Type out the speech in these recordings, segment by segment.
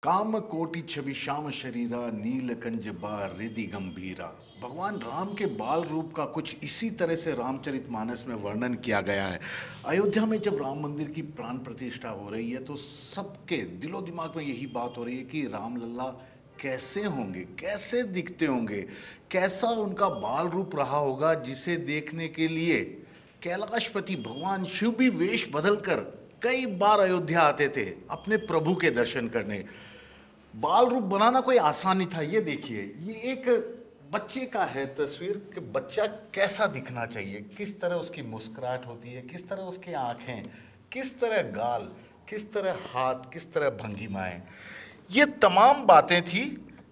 काम कोटि छवि श्याम शरीरा नीलकंज बार रिधि गंभीरा। भगवान राम के बाल रूप का कुछ इसी तरह से रामचरितमानस में वर्णन किया गया है। अयोध्या में जब राम मंदिर की प्राण प्रतिष्ठा हो रही है तो सबके दिलो दिमाग में यही बात हो रही है कि राम लल्ला कैसे होंगे, कैसे दिखते होंगे, कैसा उनका बाल रूप रहा होगा, जिसे देखने के लिए कैलाशपति भगवान शिव भी वेश बदलकर कई बार अयोध्या आते थे अपने प्रभु के दर्शन करने। बाल रूप बनाना कोई आसान नहीं था। ये देखिए, ये एक बच्चे का है तस्वीर कि बच्चा कैसा दिखना चाहिए, किस तरह उसकी मुस्कुराहट होती है, किस तरह उसकी आंखें, किस तरह गाल, किस तरह हाथ, किस तरह भंगिमाएं। ये तमाम बातें थी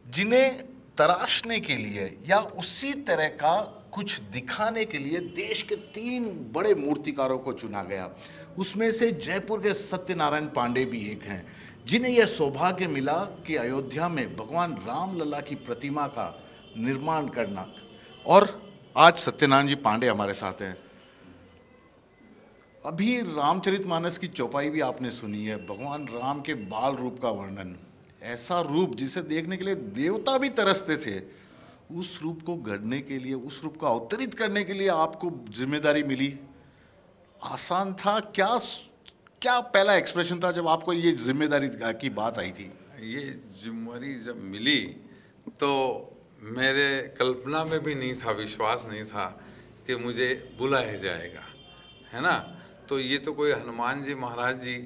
जिन्हें तराशने के लिए या उसी तरह का कुछ दिखाने के लिए देश के 3 बड़े मूर्तिकारों को चुना गया। उसमें से जयपुर के सत्यनारायण पांडे भी एक हैं, जिन्हें यह सौभाग्य मिला कि अयोध्या में भगवान राम लल्ला की प्रतिमा का निर्माण करना। और आज सत्यनारायण जी पांडे हमारे साथ हैं। अभी रामचरितमानस की चौपाई भी आपने सुनी है, भगवान राम के बाल रूप का वर्णन, ऐसा रूप जिसे देखने के लिए देवता भी तरसते थे। उस रूप को गढ़ने के लिए, उस रूप को अवतरित करने के लिए आपको जिम्मेदारी मिली। आसान था क्या? क्या पहला एक्सप्रेशन था जब आपको ये जिम्मेदारी की बात आई थी? ये जिम्मेदारी जब मिली तो मेरे कल्पना में भी नहीं था, विश्वास नहीं था कि मुझे बुलाया जाएगा, है ना। तो ये तो कोई हनुमान जी महाराज जी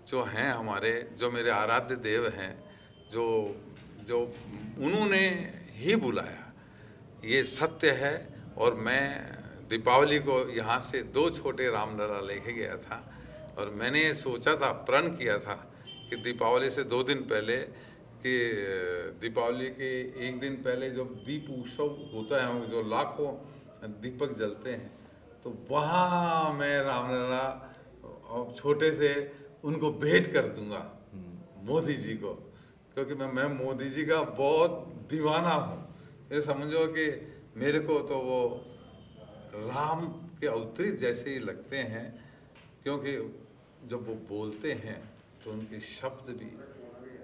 जो हैं हमारे, जो मेरे आराध्य देव हैं, जो उन्होंने ही बुलाया, ये सत्य है। और मैं दीपावली को यहाँ से 2 छोटे रामलला लेके गया था और मैंने सोचा था, प्रण किया था कि दीपावली से 2 दिन पहले, कि दीपावली के 1 दिन पहले जब दीप उत्सव होता है, जो लाखों दीपक जलते हैं, तो वहाँ मैं रामलला और छोटे से उनको भेंट कर दूंगा मोदी जी को, क्योंकि मैं मोदी जी का बहुत दीवाना हूँ। ये समझो कि मेरे को तो वो राम के अवतरित जैसे ही लगते हैं, क्योंकि जब वो बोलते हैं तो उनके शब्द भी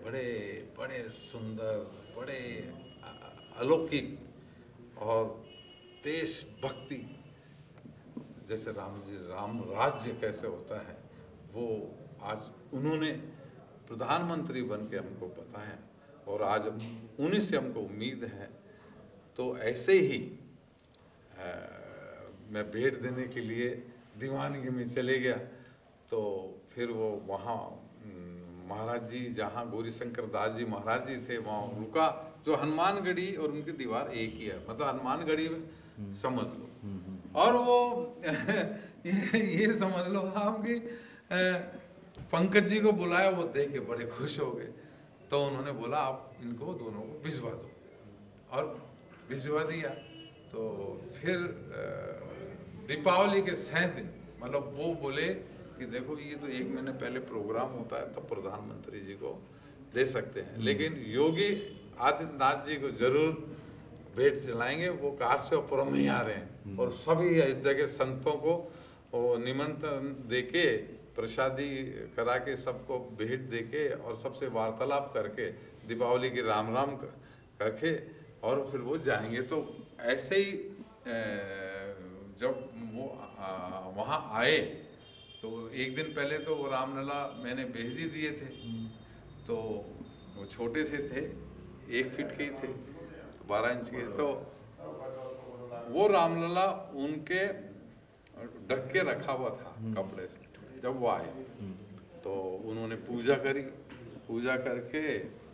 बड़े बड़े सुंदर, बड़े अलौकिक और देशभक्ति, जैसे राम जी, राम राज्य कैसे होता है वो आज उन्होंने प्रधानमंत्री बन के हमको बताया और आज उन्हीं से हमको उम्मीद है। तो ऐसे ही मैं भेंट देने के लिए दीवानगी में चले गया। तो फिर वो वहाँ महाराज जी, जहाँ गौरीशंकर दास जी महाराज जी थे, वहाँ रुका। जो हनुमानगढ़ी और उनकी दीवार एक ही है, मतलब हनुमानगढ़ी समझ लो। और वो ये समझ लो आप कि पंकज जी को बुलाया, वो देख के बड़े खुश हो गए। तो उन्होंने बोला आप इनको दोनों को भिजवा दो, और भिजवा दिया। तो फिर दीपावली के 6 दिन, मतलब वो बोले कि देखो ये तो 1 महीने पहले प्रोग्राम होता है, तब प्रधानमंत्री जी को दे सकते हैं, लेकिन योगी आदित्यनाथ जी को जरूर भेंट चलाएंगे। वो कार से ऊपर में ही आ रहे हैं और सभी अयोध्या के संतों को निमंत्रण देके, प्रसादी करा के, सबको भेंट देके और सबसे वार्तालाप करके दीपावली की राम राम करके और फिर वो जाएंगे। तो ऐसे ही जब वो वहाँ आए तो 1 दिन पहले तो वो रामलला मैंने भेज ही दिए थे। तो वो छोटे से थे, 1 फीट के ही थे, तो 12 इंच के। तो वो रामलला उनके ढक के रखा हुआ था कपड़े से। जब वो आए तो उन्होंने पूजा करी, पूजा करके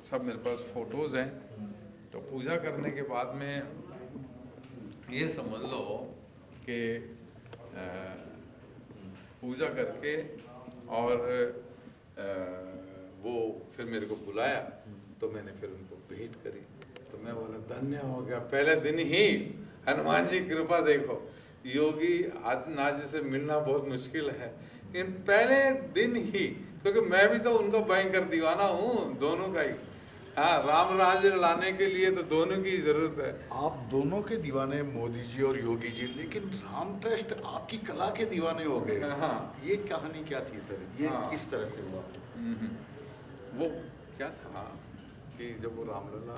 सब मेरे पास फोटोज हैं। तो पूजा करने के बाद में ये समझ लो कि पूजा करके और वो फिर मेरे को बुलाया, तो मैंने फिर उनको भेंट करी। तो मैं बोला धन्य हो गया, पहले दिन ही हनुमान जी कृपा देखो। योगी आदित्यनाथ जी से मिलना बहुत मुश्किल है, लेकिन पहले दिन ही, क्योंकि मैं भी तो उनका भयंकर दीवाना हूँ, दोनों का ही। हाँ, राम राज्य लाने के लिए तो दोनों की जरूरत है। आप दोनों के दीवाने, मोदी जी और योगी जी, लेकिन राम ट्रस्ट आपकी कला के दीवाने हो गए। हाँ, ये कहानी क्या थी सर? ये किस तरह से हुआ? वो क्या था कि जब वो रामलला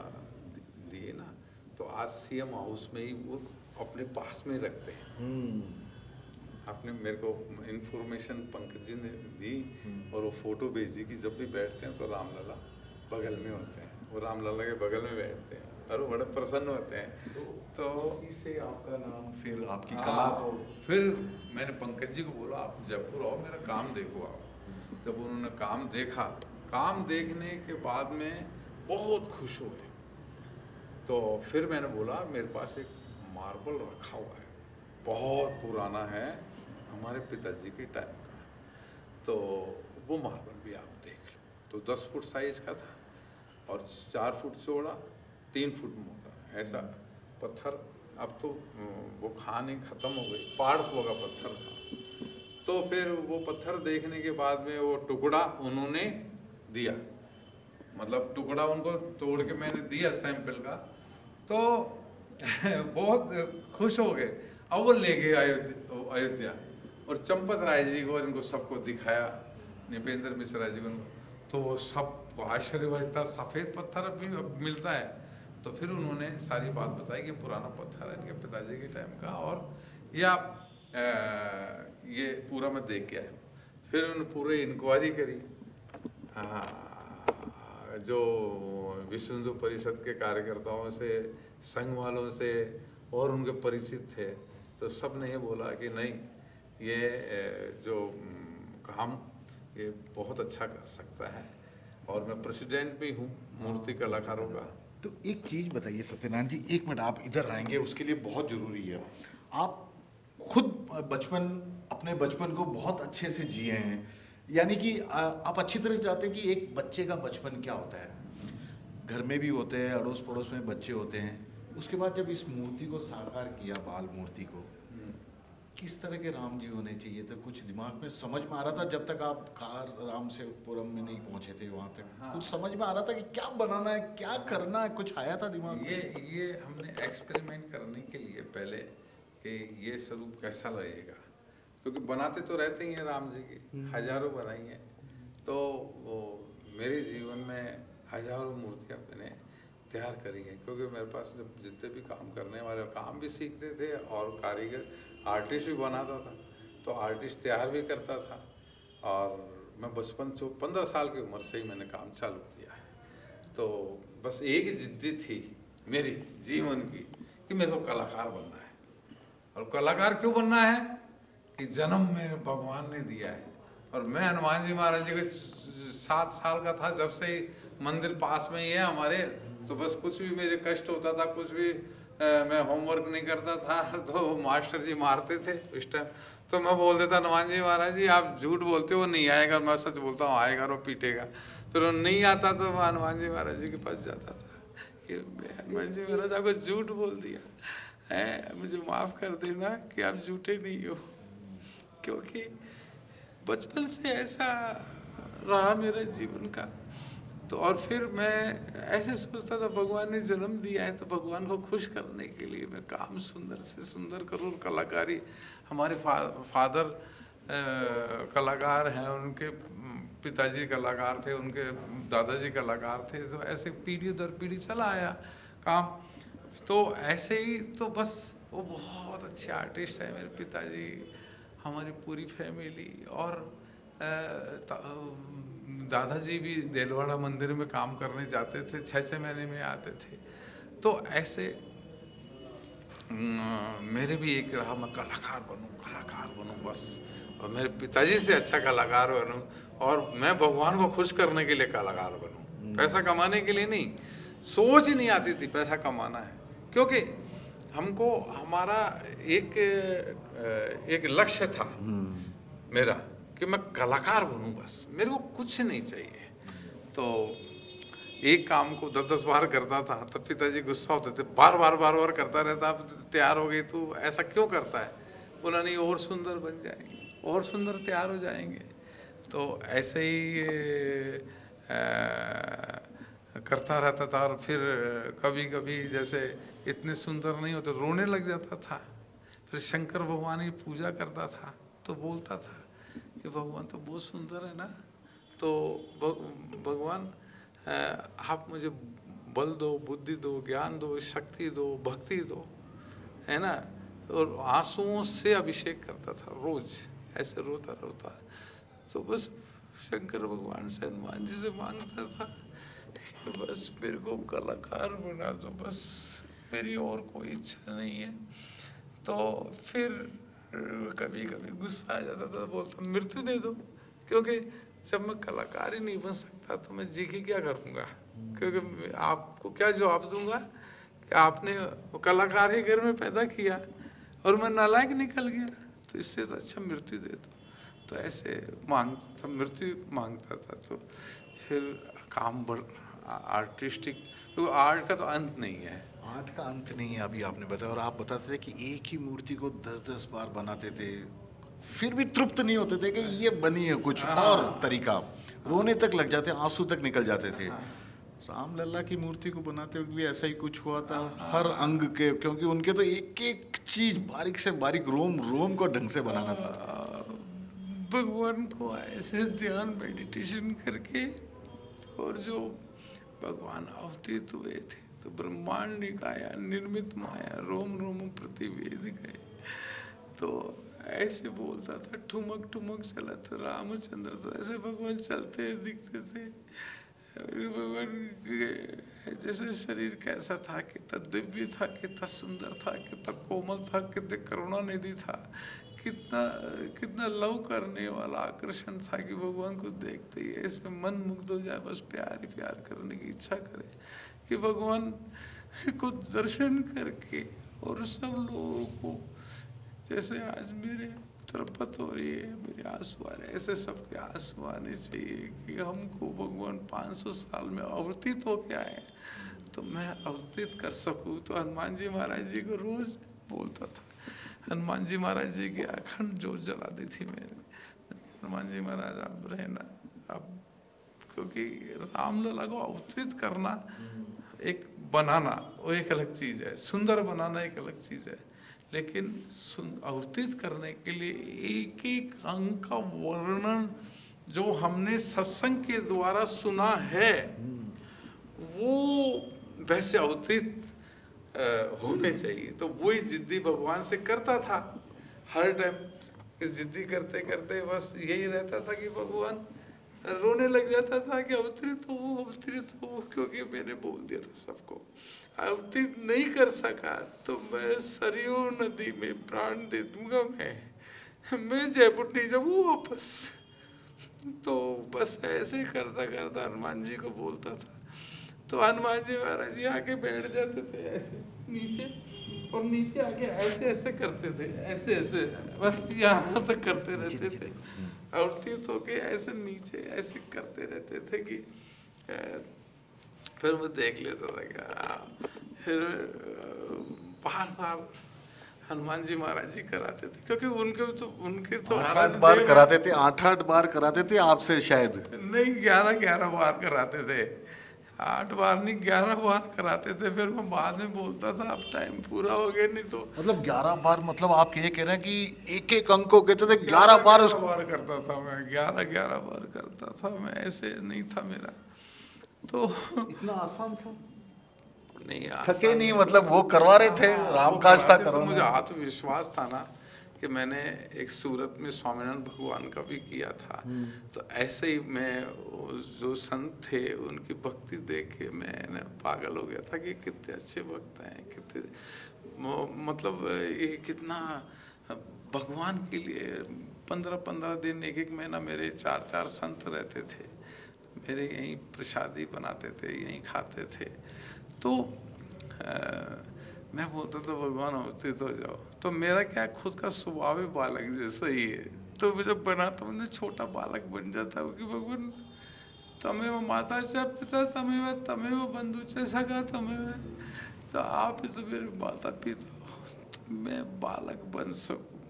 दिए ना, तो आज सीएम हाउस में ही वो अपने पास में रखते हैं। आपने मेरे को इन्फॉर्मेशन पंकज जी ने दी और वो फोटो भेजी कि जब भी बैठते हैं तो रामलला बगल में होते हैं, वो रामलला के बगल में बैठते हैं और वो बड़े प्रसन्न होते हैं। तो इससे आपका नाम, फिर आपकी हाँ, कला को, फिर मैंने पंकज जी को बोला आप जयपुर आओ, मेरा काम देखो आप। जब उन्होंने काम देखा, काम देखने के बाद में बहुत खुश हुए। तो फिर मैंने बोला मेरे पास एक मार्बल रखा हुआ है, बहुत पुराना है, हमारे पिताजी के टाइम का, तो वो मार्बल भी आप देख लो। तो 10 फुट साइज का था और 4 फुट चौड़ा, 3 फुट मोटा, ऐसा पत्थर। अब तो वो खाने ख़त्म हो गई, पहाड़ का पत्थर था। तो फिर वो पत्थर देखने के बाद में वो टुकड़ा उन्होंने दिया, मतलब टुकड़ा उनको तोड़ के मैंने दिया सैंपल का, तो बहुत खुश हो गए। अब वो ले गए अयोध्या और चंपत राय जी को और इनको सबको दिखाया, नृपेंद्र मिश्रा जी को, तो वो सब आश्चर्य हुआ, इतना सफ़ेद पत्थर अब मिलता है। तो फिर उन्होंने सारी बात बताई कि पुराना पत्थर है इनके पिताजी के टाइम का, और ये पूरा मैं देख के आया। फिर उन्होंने पूरे इंक्वायरी करी, जो विश्व हिंदू परिषद के कार्यकर्ताओं से, संघ वालों से और उनके परिचित थे, तो सब ने ये बोला कि नहीं, ये जो काम ये बहुत अच्छा कर सकता है, और मैं प्रेसिडेंट भी हूँ मूर्ति कलाकारों का। तो एक चीज़ बताइए सत्यनारायण जी, एक मिनट आप इधर आएंगे, उसके लिए बहुत ज़रूरी है। आप खुद अपने बचपन को बहुत अच्छे से जिए हैं, यानी कि आप अच्छी तरह से जानते हैं कि एक बच्चे का बचपन क्या होता है। घर में भी होते हैं, अड़ोस पड़ोस में बच्चे होते हैं। उसके बाद जब इस मूर्ति को साकार किया, बाल मूर्ति को, किस तरह के राम जी होने चाहिए थे, कुछ दिमाग में समझ में आ रहा था? जब तक आप कार राम से पुरम में नहीं पहुंचे थे वहाँ तक, हाँ, कुछ समझ में आ रहा था कि क्या बनाना है, क्या करना है, कुछ आया था दिमाग में? ये हमने एक्सपेरिमेंट करने के लिए पहले कि ये स्वरूप कैसा लगेगा, क्योंकि बनाते तो रहते ही हैं राम जी की, हजारों बनाई हैं। तो वो मेरे जीवन में हजारों मूर्तियाँ मैंने तैयार करी हैं, क्योंकि मेरे पास जब जितने भी काम करने वाले काम भी सीखते थे और कारीगर आर्टिस्ट भी बनाता था, तो आर्टिस्ट तैयार भी करता था। और मैं बचपन से 15 साल की उम्र से ही मैंने काम चालू किया है। तो बस एक ही जिद्दी थी मेरी जीवन की कि मेरे को कलाकार बनना है। और कलाकार क्यों बनना है कि जन्म मेरे भगवान ने दिया है। और मैं हनुमान जी महाराज जी के 7 साल का था जब से ही मंदिर पास में ही है हमारे, तो बस कुछ भी मेरे कष्ट होता था, कुछ भी मैं होमवर्क नहीं करता था, तो मास्टर जी मारते थे उस टाइम। तो मैं बोल देता हनुमान जी महाराज जी आप झूठ बोलते हो, नहीं आएगा। मैं सच बोलता हूँ आएगा और पीटेगा। फिर वो नहीं आता तो मैं हनुमान जी महाराज जी के पास जाता था कि हनुमान जी महाराज आपको झूठ बोल दिया है, मुझे माफ़ कर देना कि आप झूठे नहीं हो। क्योंकि बचपन से ऐसा रहा मेरे जीवन का। तो और फिर मैं ऐसे सोचता था भगवान ने जन्म दिया है तो भगवान को खुश करने के लिए मैं काम सुंदर से सुंदर करूँ। कलाकारी, हमारे फादर कलाकार हैं, उनके पिताजी कलाकार थे, उनके दादाजी कलाकार थे, तो ऐसे पीढ़ी दर पीढ़ी चला आया काम। तो ऐसे ही तो बस वो बहुत अच्छे आर्टिस्ट हैं मेरे पिताजी, हमारी पूरी फैमिली। और दादाजी भी देलवाड़ा मंदिर में काम करने जाते थे, 6-6 महीने में आते थे। तो ऐसे मेरे भी एक रहा, मैं कलाकार बनूं बस, और मेरे पिताजी से अच्छा कलाकार बनूं, और मैं भगवान को खुश करने के लिए कलाकार बनूं, पैसा कमाने के लिए नहीं। सोच ही नहीं आती थी पैसा कमाना है, क्योंकि हमको हमारा एक लक्ष्य था मेरा कि मैं कलाकार बनूं बस, मेरे को कुछ नहीं चाहिए। तो एक काम को 10-10 बार करता था तो पिताजी गुस्सा होते थे, बार बार करता रहता, अब तैयार हो गई तू ऐसा क्यों करता है। बोला नहीं, और सुंदर बन जाएंगे, और सुंदर तैयार हो जाएंगे। तो ऐसे ही करता रहता था। और फिर कभी कभी जैसे इतने सुंदर नहीं होते, रोने लग जाता था। फिर शंकर भगवान की पूजा करता था तो बोलता था कि भगवान तो बहुत सुंदर है ना, तो भगवान आप मुझे बल दो, बुद्धि दो, ज्ञान दो, शक्ति दो, भक्ति दो, है ना। और आंसुओं से अभिषेक करता था रोज, ऐसे रोता रोता। तो बस शंकर भगवान से, हनुमान जी से मांगता था कि बस मेरे को कलाकार बना दो, बस मेरी और कोई इच्छा नहीं है। तो फिर कभी कभी गुस्सा आ जाता था, बोलता मृत्यु दे दो, क्योंकि जब मैं कलाकार ही नहीं बन सकता तो मैं जी के क्या करूँगा, क्योंकि आपको क्या जवाब दूंगा कि आपने कलाकार ही घर में पैदा किया और मैं नालायक निकल गया, तो इससे तो अच्छा मृत्यु दे दो। तो ऐसे मांगता था, मृत्यु मांगता था। तो फिर काम बढ़ आर्टिस्टिक, क्योंकि आर्ट का तो अंत नहीं है। आर्ट का अंत नहीं है, अभी आपने बताया। और आप बताते थे कि एक ही मूर्ति को 10-10 बार बनाते थे, फिर भी तृप्त नहीं होते थे कि ये बनी है कुछ और तरीका, रोने तक लग जाते, आंसू तक निकल जाते थे। रामलला की मूर्ति को बनाते वक्त भी ऐसा ही कुछ हुआ था, हर अंग के, क्योंकि उनके तो एक एक चीज बारीक से बारीक, रोम रोम को ढंग से बनाना था। भगवान को ऐसे ध्यान मेडिटेशन करके, और जो भगवान अवतीत हुए थे तो ब्रह्मांड निकाया, निर्मित माया, रोम रोम प्रतिवेद गए। तो ऐसे बोलता था, ठुमक ठुमक चला था रामचंद्र, तो ऐसे भगवान चलते दिखते थे। भगवान जैसे शरीर कैसा था, कितना दिव्य था, कितना सुंदर था, कितना कोमल था, कितने करुणा निधि था, कितना कितना लव करने वाला आकर्षण था कि भगवान को देखते ही ऐसे मन मुग्ध हो जाए, बस प्यार ही प्यार करने की इच्छा करे कि भगवान को दर्शन करके। और सब लोगों को, जैसे आज मेरे तरपत हो रही है, मेरे आंसू आ रहे, ऐसे सबके आंसू आने चाहिए कि हमको भगवान 500 साल में अवतीत होके आए तो मैं अवतीत कर सकूं। तो हनुमान जी महाराज जी को रोज बोलता था, हनुमान जी महाराज जी की अखंड जोत जला दी थी मैंने, हनुमान जी महाराज आप रहना अब, क्योंकि रामलला को अवतीत करना एक बनाना वो एक अलग चीज है, सुंदर बनाना एक अलग चीज है, लेकिन अवतीत करने के लिए एक एक अंग का वर्णन जो हमने सत्संग के द्वारा सुना है वो वैसे अवतीत होने चाहिए। तो वही जिद्दी भगवान से करता था हर टाइम, जिद्दी करते करते बस यही रहता था कि भगवान रोने लग जाता था कि अवतरित हो, क्योंकि मैंने बोल दिया था सबको, अवतरित नहीं कर सका तो मैं सरयू नदी में प्राण दे दूंगा, मैं जयपुर नहीं जाऊँ वापस। तो बस ऐसे करता करता हनुमान जी को बोलता था, तो हनुमान जी महाराज जी आके बैठ जाते थे ऐसे नीचे, और नीचे आके ऐसे ऐसे करते थे, ऐसे ऐसे बस यहाँ तक करते रहते थे, अवतीत होके ऐसे नीचे ऐसे करते रहते थे कि फिर मैं देख लेता था क्या। फिर बार बार हनुमान जी महाराज जी कराते थे, क्योंकि उनके तो 8 बार कराते थे, 8 बार कराते थे आपसे, शायद नहीं 11 बार कराते थे, 8 बार नहीं 11 बार कराते थे। फिर मैं बाद में बोलता था अब टाइम पूरा हो गया, नहीं तो मतलब 11 बार, मतलब आप ये कह रहे हैं कि एक एक अंक को कहते थे 11 बार करता था मैं, 11 बार करता था मैं, ऐसे नहीं था मेरा। तो इतना आसान था नहीं, थके नहीं, मतलब वो करवा रहे थे, रामकाज था तो मुझे आत्मविश्वास था ना कि मैंने एक सूरत में स्वामीनारायण भगवान का भी किया था। तो ऐसे ही मैं जो संत थे उनकी भक्ति देख के मैंने पागल हो गया था कि कितने अच्छे भक्त हैं, कितने मतलब ये कितना भगवान के लिए 15-15 दिन, एक महीना मेरे 4 संत रहते थे, मेरे यहीं प्रसादी बनाते थे, यहीं खाते थे। तो मैं बोलता था भगवान अवतीत हो जाओ, तो मेरा क्या खुद का स्वभाव ही बालक जैसा ही है, तो मैं जब बना तो मैंने छोटा बालक बन जाता कि भगवान तमेव माता च पिता तमेव बंधु च सखा तमेव, तो आप ही तो मेरे माता पिता हो, तो मैं बालक बन सकूं,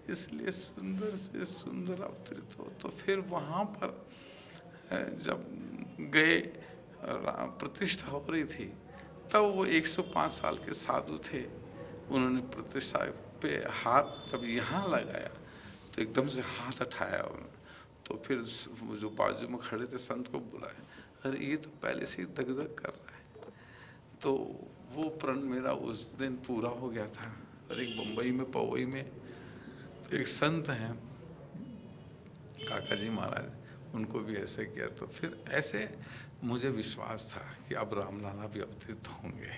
इसलिए सुंदर से सुंदर अवतरित हो। तो फिर वहाँ पर जब गए प्रतिष्ठा हो रही थी, तब वो 105 साल के साधु थे, उन्होंने प्रतिष्ठा पे हाथ जब यहाँ लगाया तो एकदम से हाथ उठाया उन्होंने, तो फिर जो बाजू में खड़े थे संत को बुलाया, अरे ये तो पहले से ही दगदग कर रहा है। तो वो प्रण मेरा उस दिन पूरा हो गया था। और एक बम्बई में पवई में एक संत हैं काका जी महाराज, उनको भी ऐसे किया। तो फिर ऐसे मुझे विश्वास था कि अब रामलला भी अवतरित होंगे।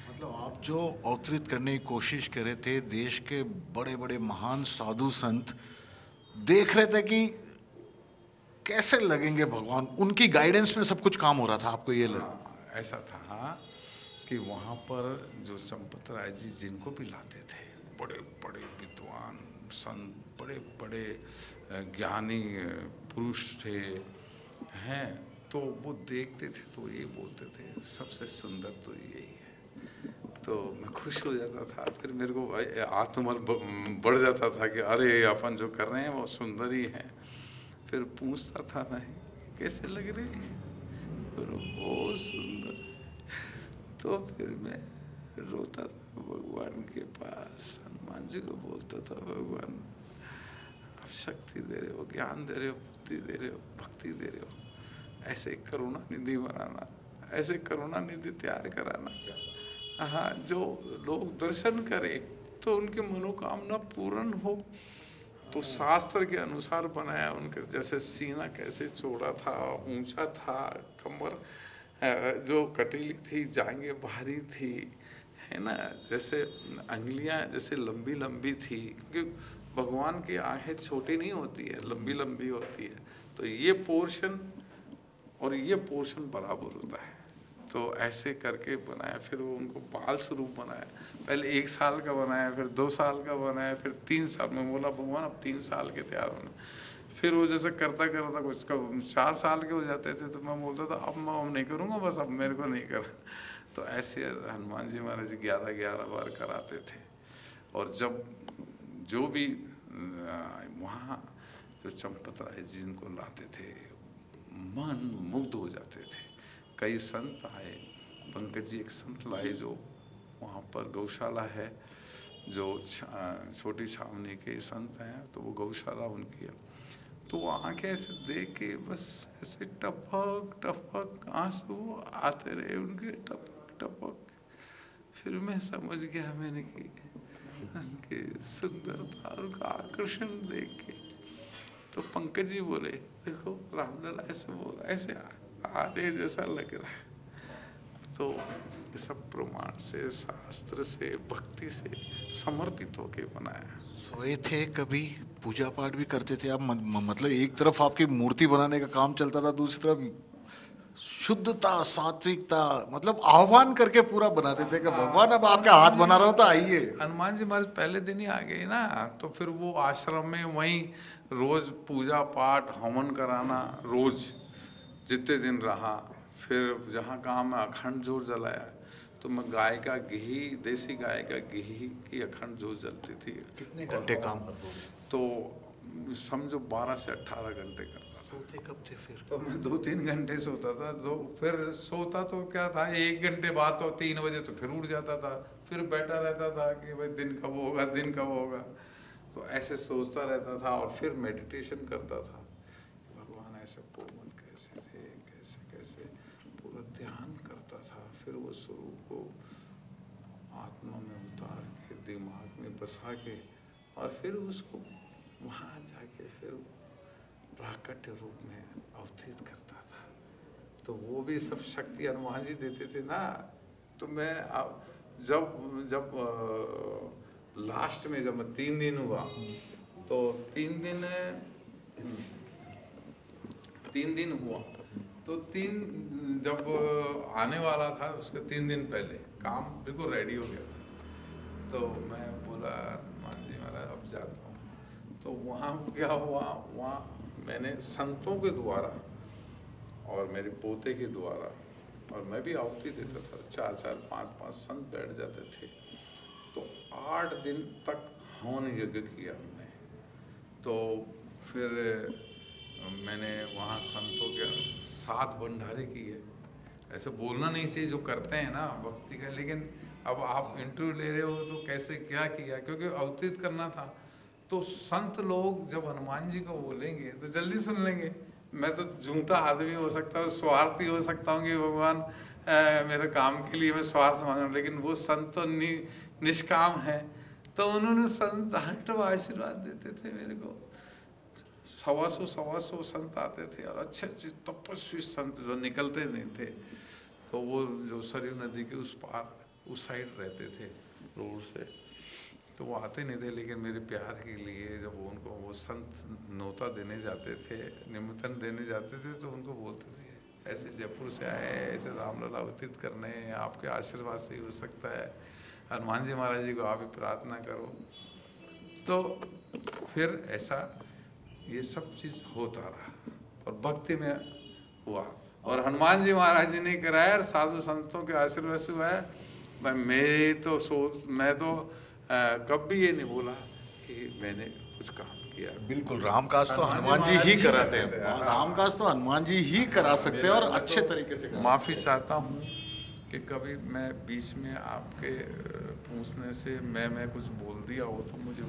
मतलब आप जो अवतरित करने की कोशिश कर रहे थे, देश के बड़े बड़े महान साधु संत देख रहे थे कि कैसे लगेंगे भगवान, उनकी गाइडेंस में सब कुछ काम हो रहा था। आपको ये ऐसा था कि वहाँ पर जो चंपत राय जी जिनको भी लाते थे, बड़े बड़े विद्वान संत, बड़े बड़े ज्ञानी पुरुष थे हैं, तो वो देखते थे तो ये बोलते थे सबसे सुंदर तो यही है। तो मैं खुश हो जाता था। फिर मेरे को आत्मबल बढ़ जाता था कि अरे अपन जो कर रहे हैं वो सुंदर ही है। फिर पूछता था मैं कैसे लग रहे हैं, बहुत सुंदर। तो फिर मैं रोता था भगवान के पास, हनुमान जी को बोलता था भगवान आप शक्ति दे रहे हो, ज्ञान दे रहे हो, बुद्धि दे रहे हो, भक्ति दे रहे हो, ऐसे करुणा निधि बनाना, ऐसे करुणा निधि तैयार कराना। हाँ, जो लोग दर्शन करें तो उनकी मनोकामना पूर्ण हो। तो शास्त्र के अनुसार बनाया उनके, जैसे सीना कैसे चौड़ा था, ऊंचा था, कमर जो कटीली थी, जांघें भारी थी, है ना, जैसे अंगुलियां जैसे लंबी लंबी थी, क्योंकि भगवान की आंखें छोटी नहीं होती है, लंबी लंबी होती है। तो ये पोर्शन और ये पोर्शन बराबर होता है। तो ऐसे करके बनाया। फिर वो उनको बाल स्वरूप बनाया। पहले 1 साल का बनाया, फिर 2 साल का बनाया, फिर 3 साल में। बोला भगवान अब 3 साल के तैयार होना। फिर वो जैसे करता करता कुछ का 4 साल के हो जाते थे, तो मैं बोलता था अब मैं नहीं करूँगा, बस अब मेरे को नहीं कर। तो ऐसे हनुमान जी महाराज जी 11-11 बार कराते थे। और जब जो भी वहाँ जो चंपत राय जी इनको लाते थे, मन मुग्ध हो जाते थे। कई संत आए, पंकज जी एक संत लाए जो वहाँ पर गौशाला है, जो छोटी छावनी के संत हैं, तो वो गौशाला उनकी है। तो वो आंखें ऐसे देख के बस ऐसे टपक टपक आंसू आते रहे उनके, टपक टपक। फिर मैं समझ गया मैंने कि उनकी सुंदरता, उनका आकर्षण देख के। तो पंकज जी बोले देखो रामलला ऐसे बोला, ऐसे आने जैसा लग रहा है। तो ये सब प्रमाण से, शास्त्र से, भक्ति से समर्पित होके बनाया। सोए थे कभी, पूजा पाठ भी करते थे आप? मतलब एक तरफ आपकी मूर्ति बनाने का काम चलता था, दूसरी तरफ शुद्धता, सात्विकता, मतलब आह्वान करके पूरा बनाते थे कि भगवान अब आपके हाथ बना रहा हो तो आइए। हनुमान जी महाराज पहले दिन ही आ गए ना, तो फिर वो आश्रम में वहीं रोज पूजा पाठ हवन कराना, रोज जितने दिन रहा। फिर जहाँ कहाँ मैं अखंड जोत जलाया, तो मैं गाय का घी, देसी गाय का घी की अखंड जोत जलती थी। कितने घंटे काम करते थे? तो समझो 12 से 18 घंटे करता था। सोते कब थे फिर? तो मैं 2-3 घंटे सोता था। फिर सोता तो क्या था, 1 घंटे बाद तो 3 बजे तो फिर उठ जाता था। फिर बैठा रहता था कि भाई दिन कब होगा, दिन कब होगा। तो ऐसे सोचता रहता था। और फिर मेडिटेशन करता था, भगवान ऐसे पूर्ण कैसे थे, कैसे कैसे पूरा ध्यान करता था। फिर वो स्वरूप को आत्मा में उतार के दिमाग में बसा के, और फिर उसको वहाँ जाके फिर प्राकट्य रूप में अवतरित करता था। तो वो भी सब शक्ति हनुमान जी देते थे ना। तो मैं जब लास्ट में जब 3 दिन हुआ, तो 3 दिन हुआ, तो 3 जब आने वाला था उसके 3 दिन पहले काम बिल्कुल रेडी हो गया था। तो मैं बोला हनुमान जी महाराज अब जाता हूँ। तो वहाँ क्या हुआ, वहाँ मैंने संतों के द्वारा और मेरे पोते के द्वारा, और मैं भी आहुति देता था, 4-4, 5-5 संत बैठ जाते थे। तो 8 दिन तक हवन यज्ञ किया हमने। तो फिर मैंने वहाँ संतों के 7 भंडारे किए। ऐसे बोलना नहीं चाहिए जो करते हैं ना भक्ति का, लेकिन अब आप इंटरव्यू ले रहे हो तो कैसे क्या किया, क्योंकि अवतरित करना था। तो संत लोग जब हनुमान जी को बोलेंगे तो जल्दी सुन लेंगे, मैं तो झूठा आदमी हो सकता हूँ, स्वार्थी हो सकता हूँ कि भगवान मेरे काम के लिए मैं स्वार्थ मांग रहा हूँ, लेकिन वो संत तो निष्काम है। तो उन्होंने संत हर आशीर्वाद देते थे मेरे को। 125 संत आते थे और अच्छे अच्छे तपस्वी संत जो निकलते नहीं थे, तो वो जो सरयू नदी के उस पार उस साइड रहते थे रोड से, तो वो आते नहीं थे, लेकिन मेरे प्यार के लिए जब उनको वो संत न्योता देने जाते थे, निमंत्रण देने जाते थे, तो उनको बोलते थे ऐसे जयपुर से आए, ऐसे रामलला अवतीर्थ करने, आपके आशीर्वाद से ही हो सकता है, हनुमान जी महाराज जी को आप ही प्रार्थना करो। तो फिर ऐसा ये सब चीज़ होता रहा और भक्ति में हुआ, और हनुमान जी महाराज जी ने कराया और साधु संतों के आशीर्वाद से हुआ है। मैं मेरी तो सोच, मैं तो कभी ये नहीं बोला कि मैंने कुछ काम किया। बिल्कुल, रामकाज तो हनुमान जी ही कराते हैं, रामकाज तो हनुमान जी ही करा सकते हैं और अच्छे तरीके से। माफ़ी चाहता हूँ कि कभी मैं बीच में आपके पूछने से मैं कुछ बोल दिया हो तो मुझे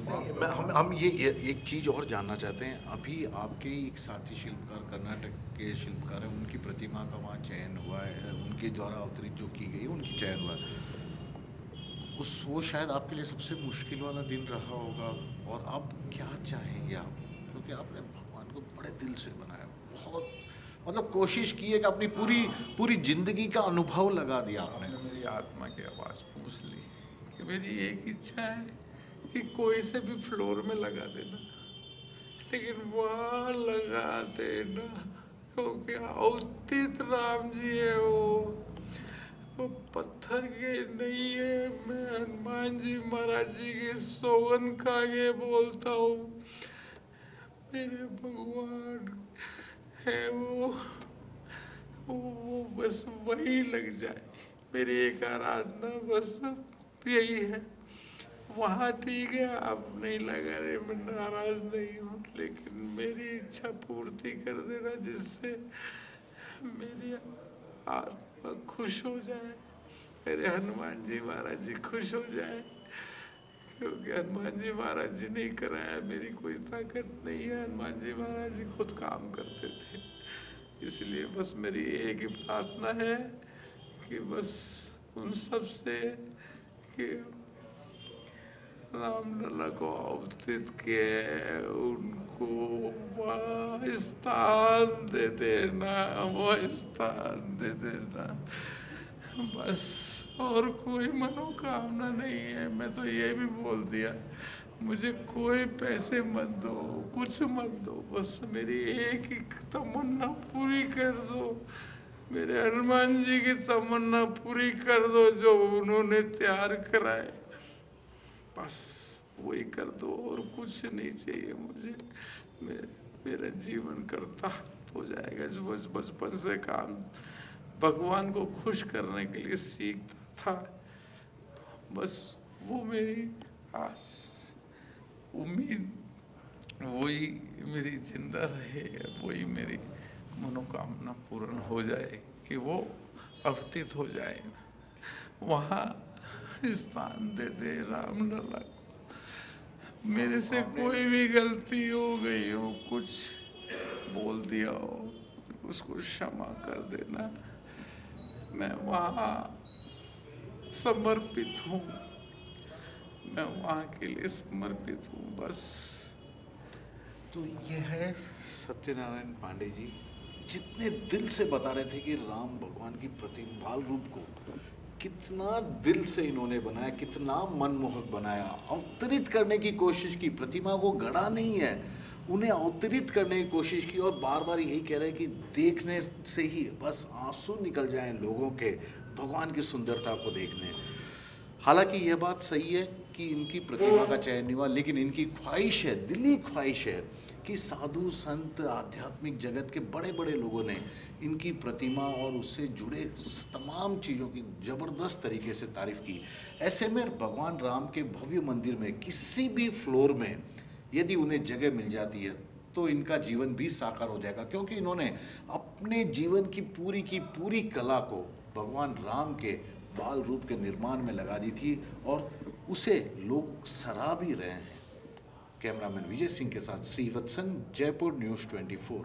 हम ये एक चीज़ और जानना चाहते हैं। अभी आपके एक साथी शिल्पकार कर्नाटक के शिल्पकार हैं, उनकी प्रतिमा का वहाँ चयन हुआ है, उनके द्वारा अवतरित जो की गई उनकी चयन हुआ है। वो शायद आपके लिए सबसे मुश्किल वाला दिन रहा होगा, और आप क्या चाहेंगे आप, क्योंकि आपने भगवान को बड़े दिल से बनाया, बहुत मतलब कोशिश की है कि अपनी पूरी जिंदगी का अनुभव लगा दिया आपने। मेरी आत्मा की आवाज़ पूछ ली कि मेरी एक इच्छा है कि कोई से भी फ्लोर में लगा देना, लेकिन वहाँ लगा देना, क्योंकि अवतीत राम जी है, वो पत्थर के नहीं है। मैं हनुमान जी महाराज जी की सौगंध खा के बोलता हूँ, मेरे भगवान है वो बस वही लग जाए। मेरी एक आराधना बस यही है। वहाँ ठीक है, आप नहीं लगा रहे, मैं नाराज नहीं हूँ, लेकिन मेरी इच्छा पूर्ति कर देना, जिससे मेरी आत्मा खुश हो जाए, मेरे हनुमान जी महाराज जी खुश हो जाए, क्योंकि हनुमान जी महाराज जी ने कराया, मेरी कोई ताकत नहीं है। हनुमान जी महाराज जी खुद काम करते थे, इसलिए बस मेरी एक ही प्रार्थना है कि बस उन सब से कि रामलला को अवतीर्थ के उनको वह स्थान दे देना, वह स्थान दे देना, बस और कोई मनोकामना नहीं है। मैं तो ये भी बोल दिया, मुझे कोई पैसे मत दो, कुछ मत दो, बस मेरी एक ही तमन्ना पूरी कर दो, मेरे हनुमान जी की तमन्ना पूरी कर दो जो उन्होंने तैयार कराए, बस वही कर दो, और कुछ नहीं चाहिए मुझे। मेरा जीवन करता हो जाएगा। जो बचपन से काम भगवान को खुश करने के लिए सीखता था, बस वो मेरी आस उम्मीद वही मेरी जिंदा रहे, वही मेरी मनोकामना पूर्ण हो जाए कि वो अवतीत हो जाए, वहाँ स्थान दे दे रामलला को। मेरे से कोई भी गलती हो गई हो, कुछ बोल दिया हो, उसको क्षमा कर देना। मैं वहाँ समर्पित हूँ, मैं वहाँ के लिए समर्पित हूँ, बस। तो ये है सत्यनारायण पांडे जी, जितने दिल से बता रहे थे कि राम भगवान की प्रतिमा बाल रूप को कितना दिल से इन्होंने बनाया, कितना मनमोहक बनाया, अवतरित करने की कोशिश की, प्रतिमा को गढ़ा नहीं है, उन्हें अवतरित करने की कोशिश की, और बार बार यही कह रहे हैं कि देखने से ही बस आंसू निकल जाएं लोगों के भगवान की सुंदरता को देखने। हालांकि यह बात सही है कि इनकी प्रतिमा का चयन नहीं हुआ, लेकिन इनकी ख्वाहिश है, दिली ख्वाहिश है कि साधु संत आध्यात्मिक जगत के बड़े बड़े लोगों ने इनकी प्रतिमा और उससे जुड़े तमाम चीज़ों की ज़बरदस्त तरीके से तारीफ़ की। ऐसे में भगवान राम के भव्य मंदिर में किसी भी फ्लोर में यदि उन्हें जगह मिल जाती है तो इनका जीवन भी साकार हो जाएगा, क्योंकि इन्होंने अपने जीवन की पूरी कला को भगवान राम के बाल रूप के निर्माण में लगा दी थी, और उसे लोग सराह भी रहे हैं। कैमरामैन विजय सिंह के साथ श्रीवत्सन, जयपुर न्यूज़ 24।